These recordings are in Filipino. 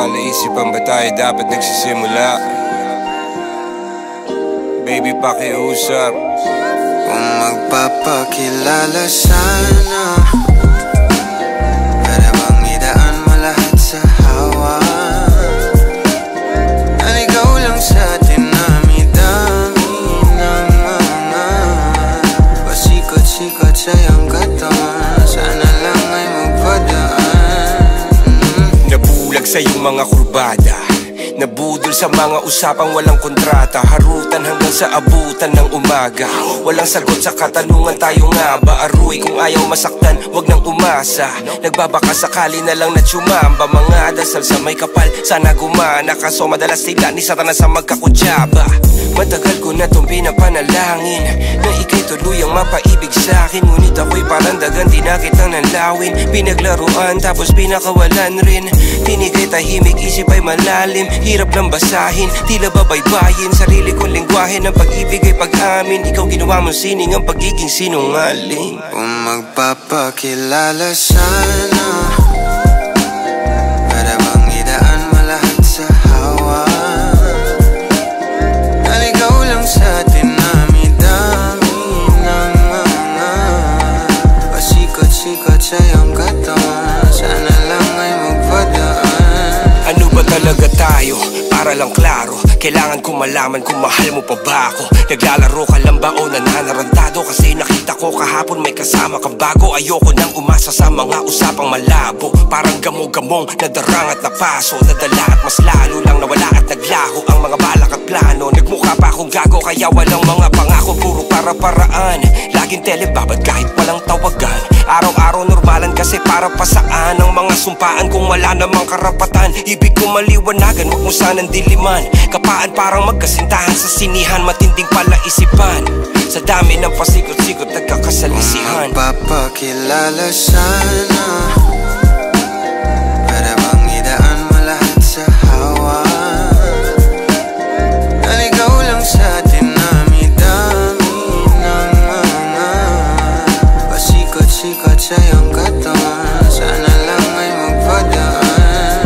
Naisipan ba tayo dapat nagsisimula? Baby, pakiusap. Kung magpapakilala sana, para bang idaan mo lahat sa hawa. Naligaw lang sa dinami-dami ng mga pasikot-sikot sa iyong katawan. Sana lang ay magpadaan. Nabulag sa iyong mga kurbada, nabudol sa mga usapang walang kontrata. Harutan hanggang sa abutan ng umaga. Walang sagot sa katanungan, tayo nga ba aruy? Kung ayaw masaktan, wag nang umasa. Nagbabaka sakali na lang na tsumamba. Mga dasal sa may kapal, sana gumana. Kaso madalas sila ni Satanas sa magkakutsaba. Matagal ko na itong pinapanalangin na ika'y tuluyang mapaibig sa'kin. Ngunit ako'y parang dagan, di na kitang nanlawin. Pinaglaruan tapos pinakawalan rin. Tinigay tahimik, isip ay malalim. Hirap lang basahin, tila babaybayin. Sarili kong lingwahe ng pag-ibig ay pag-amin. Ikaw ginawa mong sining ang pagiging sinungaling. Kung magpapakilala sana, para bang idaan mo lahat sa hawa. Naligaw lang sa dinami-dami ng mga pasikot-sikot sa iyong katawan. Sana lang ay magpadaan. Ano ba talaga tayo? Para lang klaro, kailangan ko malaman kung mahal mo pa ba ako. Naglalaro ka lang ba o nananarantado? Kasi nakita ko kahapon may kasama kang bago. Ayoko nang umasa sa mga usapang malabo. Parang gamo-gamong nadarang at napaso, nadala at mas lalo lang nawala at naglaho ang mga balak at plano. Nagmukha pa akong gago kaya walang mga pangako, puro para-paraan. Laging telebabad kahit walang tawagan. Araw-araw normalan kasi para pa saan ang mga sumpaan kung wala namang karapatan. Ibig ko maliwanagan, wag mo sanang diliman. Kapaan parang magkasintahan sa sinihan, matinding palaisipan. Sa dami ng pasikot-sikot nagkakasalisihan. Kung magpapakilala sana, para bang idaan mo lahat sa hawa. Naligaw lang sa dinami-dami ng mga pasikot-sikot sa iyong katawan. Sana lang ay magpadaan.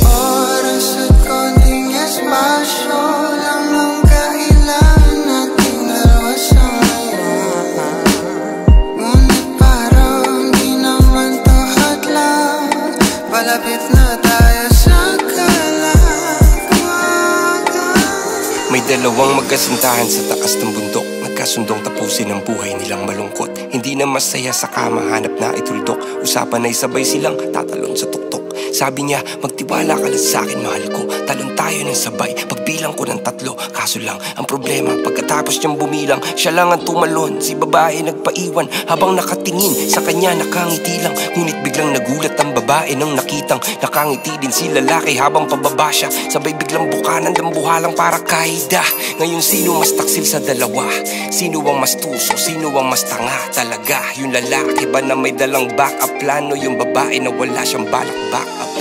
Oras at konting espasyo lang ang kailangan nating dalawa sa ngayon. Ngunit parang di naman to hadlang. Palapit na tayo sa kalagwagan. May dalawang magkasintahan sa taas ng bundok, nagkasundong tapusin ang buhay nilang malungkot. Hindi na masaya sa kama, hanap na ituldok. Usapan ay sabay silang tatalon sa tuktok. Sabi niya, magtiwala ka lang sa'kin, mahal ko. Talon tayo ng sabay, pagbilang ko ng 3. Kaso lang, ang problema, pagkatapos niyang bumilang, siya lang ang tumalon. Si babae nagpaiwan, habang nakatingin sa kanya nakangiti lang. Ngunit biglang nagulat ang babae nang nakitang nakangiti din si lalaki habang pababa siya. Sabay biglang bukanan ng buhalang para kaida. Ngayon sino mas taksil sa dalawa? Sino ang mas tuso? Sino ang mas tanga talaga? Yung lalaki ba na may dalang back up plano? Yung babae na wala siyang balak back up?